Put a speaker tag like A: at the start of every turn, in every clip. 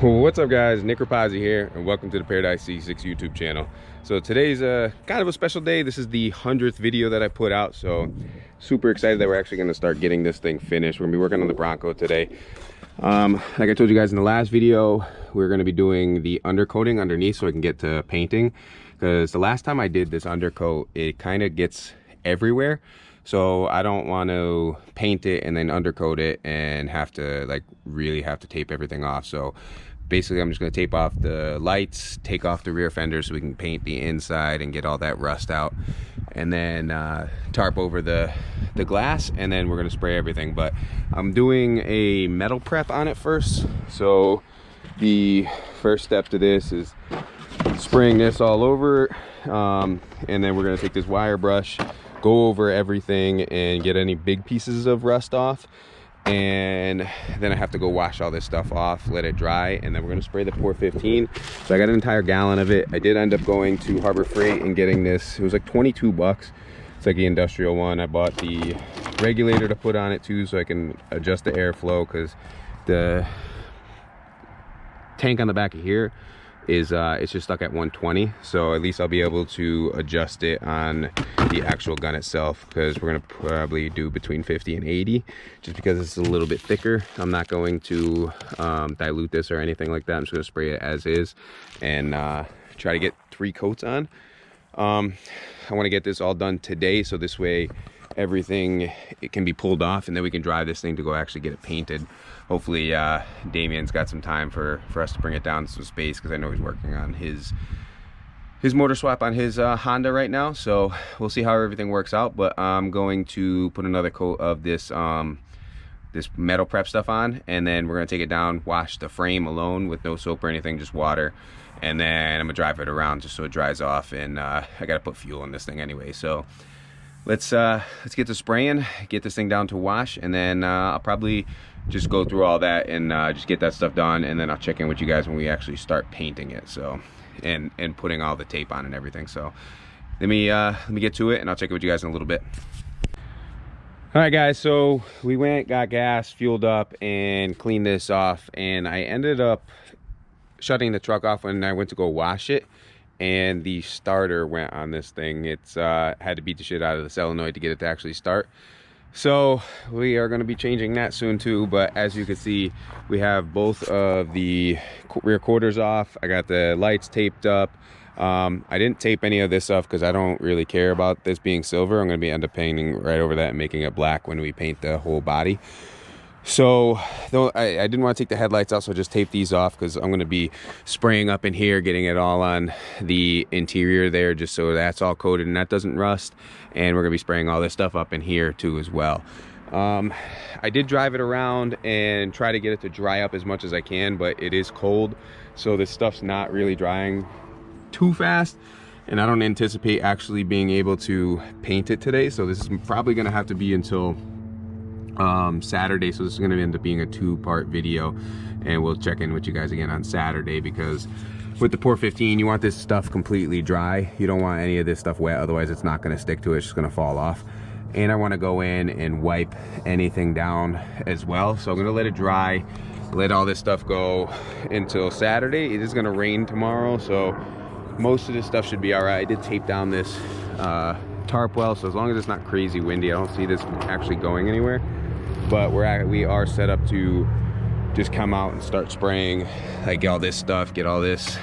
A: What's up, guys? Nick Rapazzi here, and welcome to the Paradise C6 YouTube channel. So today's kind of a special day. This is the 100th video that I put out, so super excited that we're actually going to start getting this thing finished. We're going to be working on the Bronco today. Like I told you guys in the last video, we're going to be doing the undercoating underneath so I can get to painting, because the last time I did this undercoat, it kind of gets everywhere. So I don't want to paint it and then undercoat it and have to really have to tape everything off. So basically I'm just going to tape off the lights, take off the rear fender so we can paint the inside and get all that rust out, and then tarp over the glass, and then we're going to spray everything. But I'm doing a metal prep on it first. So the first step to this is spraying this all over, and then we're going to take this wire brush, go over everything and get any big pieces of rust off, and then I have to go wash all this stuff off, let it dry, and then we're going to spray the POR15. So I got an entire gallon of it. I did end up going to Harbor Freight and getting this. It was like 22 bucks. It's like the industrial one. I bought the regulator to put on it too, so I can adjust the airflow, because the tank on the back of here is it's just stuck at 120, so at least I'll be able to adjust it on the actual gun itself, because we're going to probably do between 50 and 80 just because it's a little bit thicker. I'm not going to dilute this or anything like that. I'm just going to spray it as is and try to get 3 coats on. I want to get this all done today, so this way everything, it can be pulled off, and then we can drive this thing to go actually get it painted. Hopefully Damien's got some time for us to bring it down to some space, because I know he's working on his motor swap on his Honda right now. So we'll see how everything works out, but I'm going to put another coat of this this metal prep stuff on, and then we're going to take it down, wash the frame alone with no soap or anything, just water, and then I'm gonna drive it around just so it dries off. And I gotta put fuel in this thing anyway, so let's get to spraying, get this thing down to wash, and then I'll probably just go through all that and just get that stuff done, and then I'll check in with you guys when we actually start painting it, so and putting all the tape on and everything. So let me get to it, and I'll check in with you guys in a little bit. All right, guys, so we went, got gas, fueled up, and cleaned this off, and I ended up shutting the truck off when I went to go wash it, and the starter went on this thing. It's had to beat the shit out of the solenoid to get it to actually start. So we are going to be changing that soon too. But as you can see, we have both of the rear quarters off. I got the lights taped up. I didn't tape any of this off because I don't really care about this being silver. I'm going to be end up painting right over that and making it black when we paint the whole body. So though I didn't want to take the headlights out, so I just taped these off, because I'm going to be spraying up in here, getting it all on the interior there, just so that's all coated and that doesn't rust. And we're going to be spraying all this stuff up in here too as well. I did drive it around and try to get it to dry up as much as I can, but it is cold, so this stuff's not really drying too fast, and I don't anticipate actually being able to paint it today. So this is probably going to have to be until Saturday. So this is going to end up being a 2-part video, and we'll check in with you guys again on Saturday, because with the POR15 you want this stuff completely dry. You don't want any of this stuff wet, otherwise it's not going to stick to it, it's just going to fall off. And I want to go in and wipe anything down as well, so I'm going to let it dry, let all this stuff go until Saturday. It is going to rain tomorrow, so most of this stuff should be all right. I did tape down this tarp well, so as long as it's not crazy windy, I don't see this actually going anywhere. But we are set up to just come out and start spraying, like all this stuff, get all this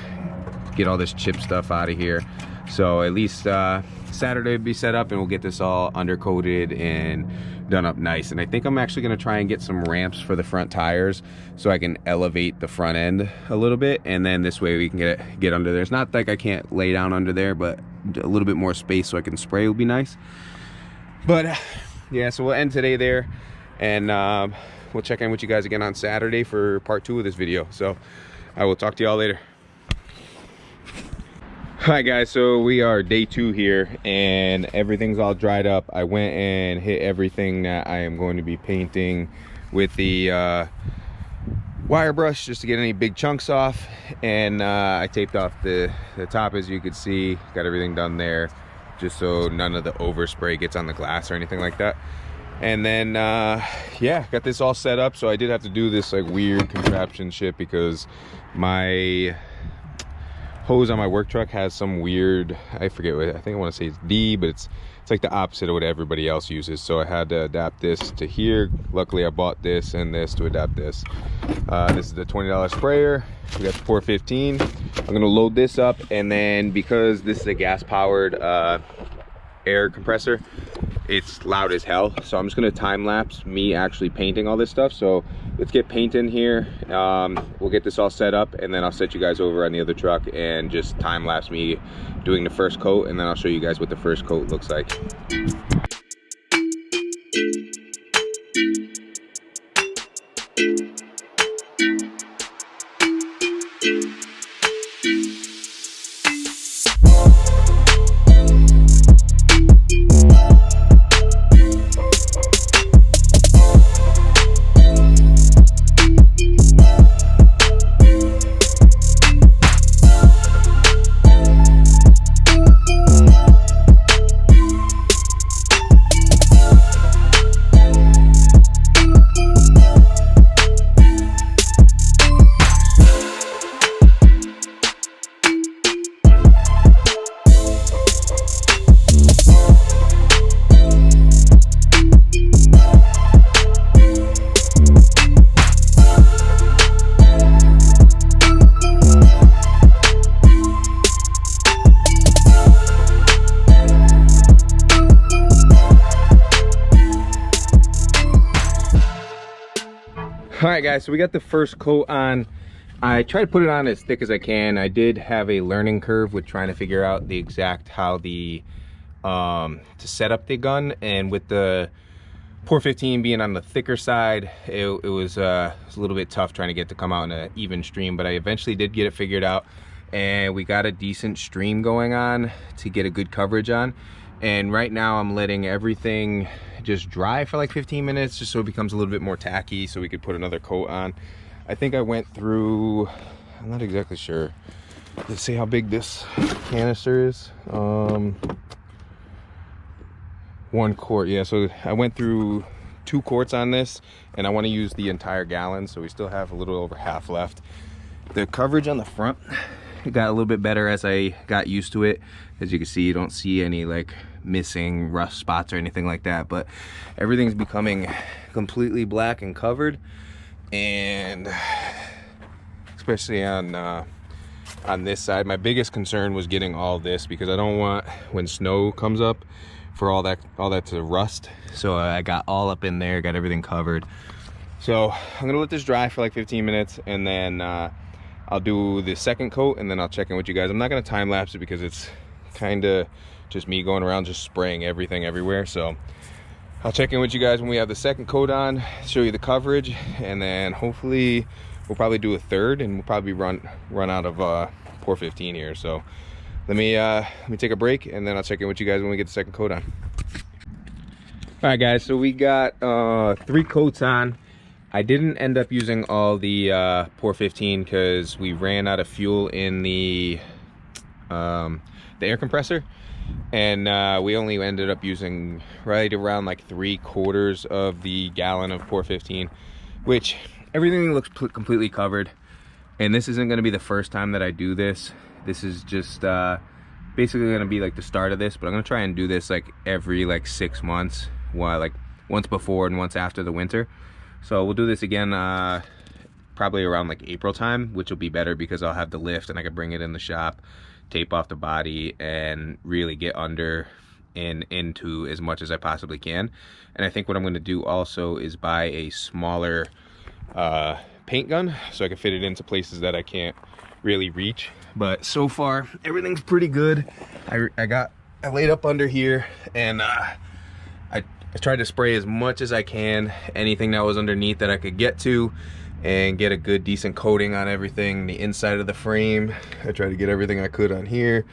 A: chip stuff out of here. So at least Saturday will be set up, and we'll get this all undercoated and done up nice. And I think I'm actually going to try and get some ramps for the front tires, so I can elevate the front end a little bit, and then this way we can get under there. It's not like I can't lay down under there, but a little bit more space so I can spray will be nice. But yeah, so we'll end today there, and we'll check in with you guys again on Saturday for part 2 of this video. So I will talk to y'all later. Hi guys, so we are day 2 here, and everything's all dried up. I went and hit everything that I am going to be painting with the wire brush, just to get any big chunks off. And I taped off the top, as you could see, got everything done there, just so none of the overspray gets on the glass or anything like that. And then yeah, got this all set up. So I did have to do this like weird contraption shit because my hose on my work truck has some weird, I forget what, I think I want to say it's D, but it's like the opposite of what everybody else uses. So I had to adapt this to here. Luckily I bought this and this to adapt this. This is the $20 sprayer. We got the POR15. I'm gonna load this up, and then because this is a gas powered air compressor, it's loud as hell, so I'm just gonna time lapse me actually painting all this stuff. So let's get paint in here. We'll get this all set up, and then I'll set you guys over on the other truck and just time lapse me doing the first coat, and then I'll show you guys what the first coat looks like. All right guys, so we got the first coat on. I try to put it on as thick as I can. I did have a learning curve with trying to figure out the exact how the to set up the gun, and with the POR15 being on the thicker side, it was a little bit tough trying to get to come out in an even stream, but I eventually did get it figured out, and we got a decent stream going on to get a good coverage on. And right now I'm letting everything just dry for like 15 minutes just so it becomes a little bit more tacky so we could put another coat on. I think I went through, I'm not exactly sure. Let's see how big this canister is. 1 quart, yeah, so I went through 2 quarts on this, and I want to use the entire gallon, so we still have a little over half left. The coverage on the front got a little bit better as I got used to it. As you can see, you don't see any like missing rust spots or anything like that, but everything's becoming completely black and covered, and especially on this side. My biggest concern was getting all this, because I don't want, when snow comes up, for all that to rust. So I got all up in there, got everything covered. So I'm gonna let this dry for like 15 minutes, and then I'll do the second coat, and then I'll check in with you guys. I'm not gonna time lapse it because it's kind of just me going around just spraying everything everywhere. So I'll check in with you guys when we have the second coat on, show you the coverage, and then hopefully we'll probably do a third, and we'll probably run out of POR15 here. So let me take a break, and then I'll check in with you guys when we get the second coat on. All right guys, so we got 3 coats on. I didn't end up using all the POR15 because we ran out of fuel in the air compressor, and we only ended up using right around like 3/4 of the gallon of POR15, which everything looks completely covered. And this isn't going to be the first time that I do this. This is just basically going to be like the start of this, but I'm going to try and do this like every like 6 months, while like once before and once after the winter. So we'll do this again probably around like April time, which will be better because I'll have the lift and I can bring it in the shop, tape off the body, and really get under and into as much as I possibly can. And I think what I'm going to do also is buy a smaller paint gun so I can fit it into places that I can't really reach. But so far everything's pretty good. I laid up under here, and I tried to spray as much as I can, anything that was underneath that I could get to, and get a good decent coating on everything. The inside of the frame, I tried to get everything I could on here.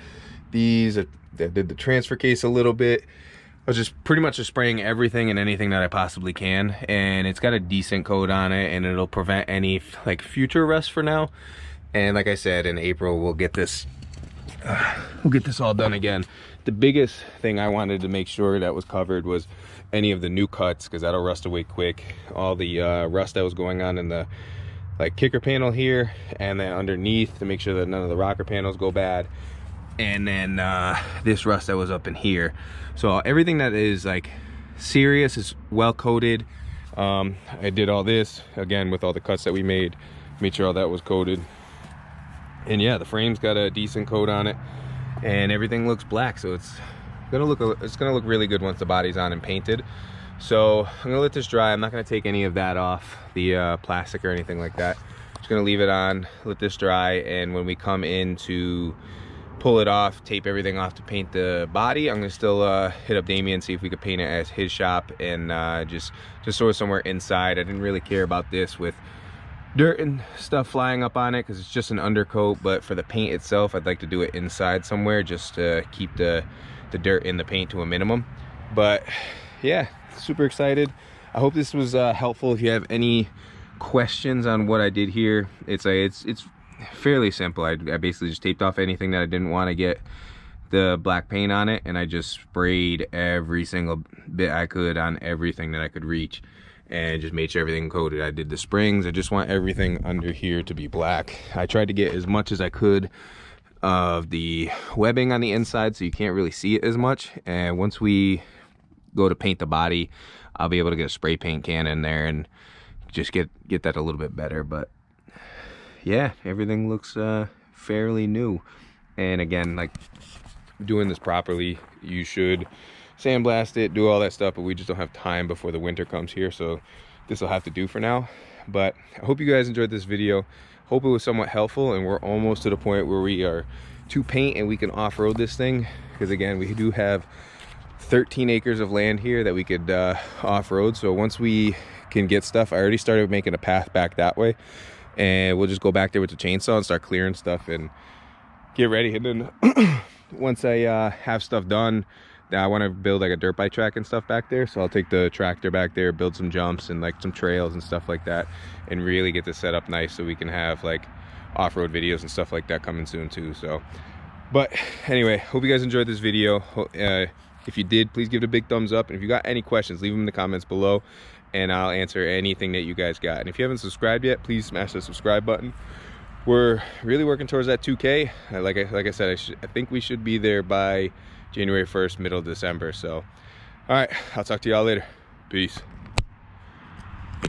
A: These, I did the transfer case a little bit. I was just pretty much just spraying everything and anything that I possibly can, and it's got a decent coat on it, and it'll prevent any like future rust for now. And like I said, in April we'll get this we'll get this all done again. The biggest thing I wanted to make sure that was covered was any of the new cuts, because that'll rust away quick. All the rust that was going on in the like kicker panel here, and then underneath, to make sure that none of the rocker panels go bad, and then this rust that was up in here. So everything that is like serious is well coated. I did all this again with all the cuts that we made sure all that was coated. And yeah, the frame's got a decent coat on it, and everything looks black, so it's gonna look really good once the body's on and painted. So I'm gonna let this dry. I'm not gonna take any of that off the plastic or anything like that. Just gonna leave it on, let this dry, and when we come in to pull it off, tape everything off to paint the body, I'm gonna still hit up Damien, see if we could paint it at his shop, and just sort of somewhere inside. I didn't really care about this with dirt and stuff flying up on it because it's just an undercoat, but for the paint itself, I'd like to do it inside somewhere just to keep the dirt in the paint to a minimum. But yeah, super excited. I hope this was helpful. If you have any questions on what I did here, it's fairly simple. I basically just taped off anything that I didn't want to get the black paint on it, and I just sprayed every single bit I could on everything that I could reach, and just made sure everything coated. I did the springs. I just want everything under here to be black. I tried to get as much as I could of the webbing on the inside so you can't really see it as much, and once we go to paint the body, I'll be able to get a spray paint can in there and just get that a little bit better. But yeah, everything looks fairly new. And again, like, doing this properly, you should sandblast it, do all that stuff, but we just don't have time before the winter comes here, so this will have to do for now. But I hope you guys enjoyed this video. Hope it was somewhat helpful, and we're almost to the point where we are to paint and we can off-road this thing, because again, we do have 13 acres of land here that we could off-road. So once we can get stuff, I already started making a path back that way, and we'll just go back there with the chainsaw and start clearing stuff and get ready. And then once I have stuff done, I want to build like a dirt bike track and stuff back there, so I'll take the tractor back there, build some jumps and like some trails and stuff like that, and really get this set up nice so we can have like off-road videos and stuff like that coming soon too. So, but anyway, hope you guys enjoyed this video. If you did, please give it a big thumbs up, and if you got any questions, leave them in the comments below, and I'll answer anything that you guys got. And if you haven't subscribed yet, please smash the subscribe button. We're really working towards that 2K. Like I said, I think we should be there by January 1st, middle of December. So all right, I'll talk to y'all later. Peace.